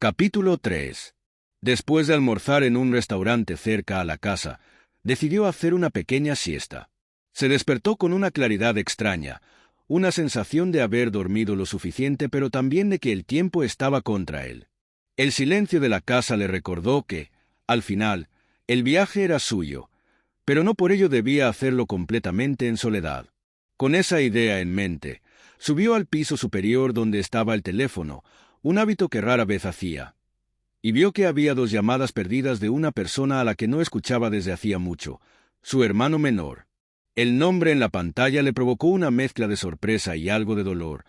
Capítulo 3. Después de almorzar en un restaurante cerca a la casa, decidió hacer una pequeña siesta. Se despertó con una claridad extraña, una sensación de haber dormido lo suficiente pero también de que el tiempo estaba contra él. El silencio de la casa le recordó que, al final, el viaje era suyo, pero no por ello debía hacerlo completamente en soledad. Con esa idea en mente, subió al piso superior donde estaba el teléfono, un hábito que rara vez hacía, y vio que había 2 llamadas perdidas de una persona a la que no escuchaba desde hacía mucho, su hermano menor. El nombre en la pantalla le provocó una mezcla de sorpresa y algo de dolor,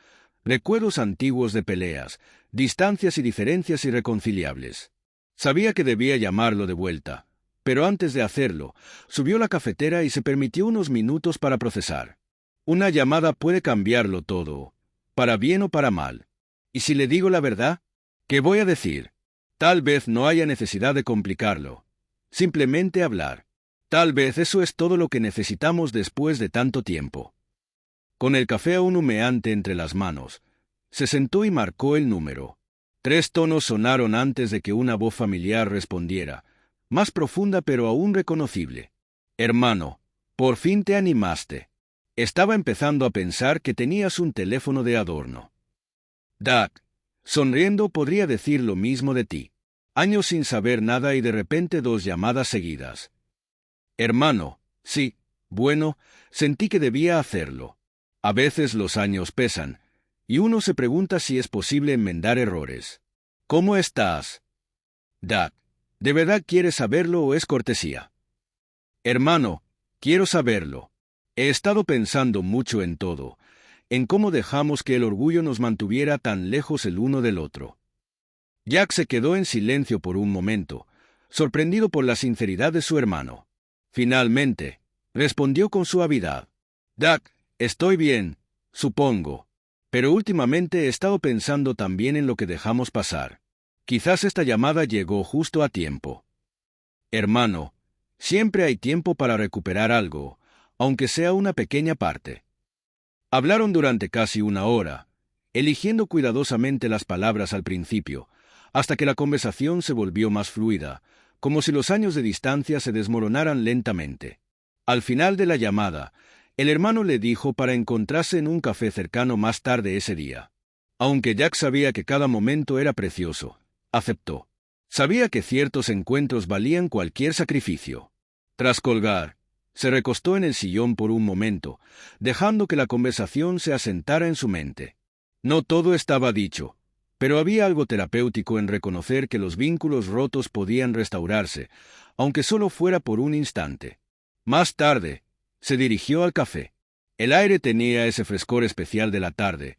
recuerdos antiguos de peleas, distancias y diferencias irreconciliables. Sabía que debía llamarlo de vuelta, pero antes de hacerlo, subió a la cafetera y se permitió unos minutos para procesar. Una llamada puede cambiarlo todo, para bien o para mal. ¿Y si le digo la verdad? ¿Qué voy a decir? Tal vez no haya necesidad de complicarlo. Simplemente hablar. Tal vez eso es todo lo que necesitamos después de tanto tiempo. Con el café aún humeante entre las manos, se sentó y marcó el número. 3 tonos sonaron antes de que una voz familiar respondiera, más profunda pero aún reconocible. Hermano, por fin te animaste. Estaba empezando a pensar que tenías un teléfono de adorno. Doug, sonriendo, podría decir lo mismo de ti. Años sin saber nada y de repente 2 llamadas seguidas. Hermano, sí, bueno, sentí que debía hacerlo. A veces los años pesan, y uno se pregunta si es posible enmendar errores. ¿Cómo estás? Doug, ¿de verdad quieres saberlo o es cortesía? Hermano, quiero saberlo. He estado pensando mucho en todo, en cómo dejamos que el orgullo nos mantuviera tan lejos el uno del otro. Jack se quedó en silencio por un momento, sorprendido por la sinceridad de su hermano. Finalmente, respondió con suavidad. Doug, estoy bien, supongo, pero últimamente he estado pensando también en lo que dejamos pasar. Quizás esta llamada llegó justo a tiempo. Hermano, siempre hay tiempo para recuperar algo, aunque sea una pequeña parte. Hablaron durante casi 1 hora, eligiendo cuidadosamente las palabras al principio, hasta que la conversación se volvió más fluida, como si los años de distancia se desmoronaran lentamente. Al final de la llamada, el hermano le dijo para encontrarse en un café cercano más tarde ese día. Aunque Jack sabía que cada momento era precioso, aceptó. Sabía que ciertos encuentros valían cualquier sacrificio. Tras colgar, se recostó en el sillón por un momento, dejando que la conversación se asentara en su mente. No todo estaba dicho, pero había algo terapéutico en reconocer que los vínculos rotos podían restaurarse, aunque solo fuera por un instante. Más tarde, se dirigió al café. El aire tenía ese frescor especial de la tarde,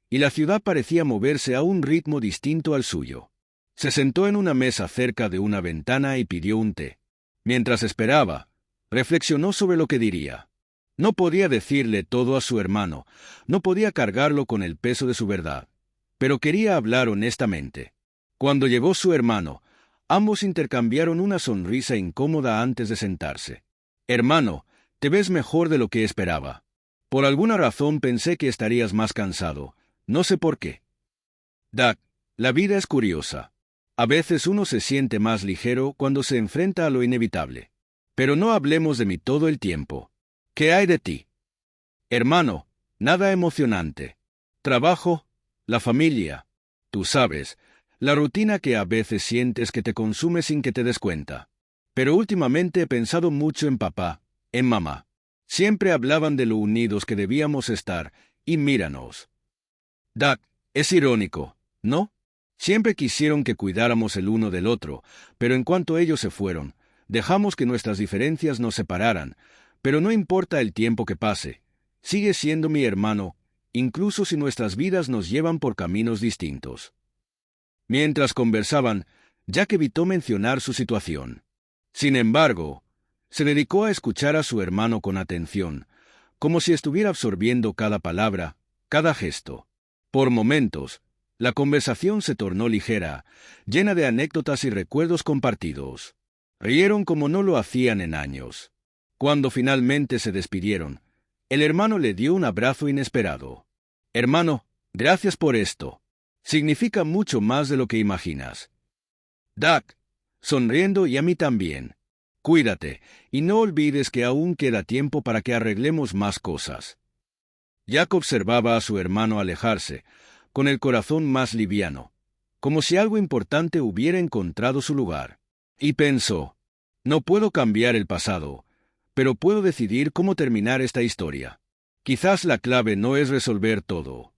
y la ciudad parecía moverse a un ritmo distinto al suyo. Se sentó en una mesa cerca de una ventana y pidió un té. Mientras esperaba, reflexionó sobre lo que diría. No podía decirle todo a su hermano, no podía cargarlo con el peso de su verdad, pero quería hablar honestamente. Cuando llegó su hermano, ambos intercambiaron una sonrisa incómoda antes de sentarse. Hermano, te ves mejor de lo que esperaba. Por alguna razón pensé que estarías más cansado, no sé por qué. Doug, la vida es curiosa. A veces uno se siente más ligero cuando se enfrenta a lo inevitable. Pero no hablemos de mí todo el tiempo. ¿Qué hay de ti? Hermano, nada emocionante. Trabajo, la familia. Tú sabes, la rutina que a veces sientes que te consume sin que te des cuenta. Pero últimamente he pensado mucho en papá, en mamá. Siempre hablaban de lo unidos que debíamos estar, y míranos. Doug, es irónico, ¿no? Siempre quisieron que cuidáramos el uno del otro, pero en cuanto ellos se fueron, dejamos que nuestras diferencias nos separaran, pero no importa el tiempo que pase, sigue siendo mi hermano, incluso si nuestras vidas nos llevan por caminos distintos. Mientras conversaban, Jack evitó mencionar su situación. Sin embargo, se dedicó a escuchar a su hermano con atención, como si estuviera absorbiendo cada palabra, cada gesto. Por momentos, la conversación se tornó ligera, llena de anécdotas y recuerdos compartidos. Rieron como no lo hacían en años. Cuando finalmente se despidieron, el hermano le dio un abrazo inesperado. Hermano, gracias por esto. Significa mucho más de lo que imaginas. Doug, sonriendo, y a mí también. Cuídate, y no olvides que aún queda tiempo para que arreglemos más cosas. Jack observaba a su hermano alejarse, con el corazón más liviano, como si algo importante hubiera encontrado su lugar. Y pensó, no puedo cambiar el pasado, pero puedo decidir cómo terminar esta historia. Quizás la clave no es resolver todo,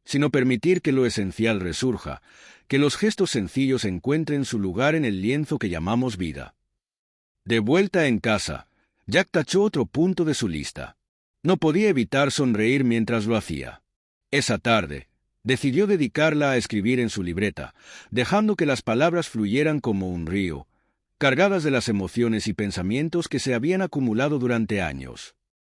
sino permitir que lo esencial resurja, que los gestos sencillos encuentren su lugar en el lienzo que llamamos vida. De vuelta en casa, Jack tachó otro punto de su lista. No podía evitar sonreír mientras lo hacía. Esa tarde, decidió dedicarla a escribir en su libreta, dejando que las palabras fluyeran como un río, cargadas de las emociones y pensamientos que se habían acumulado durante años.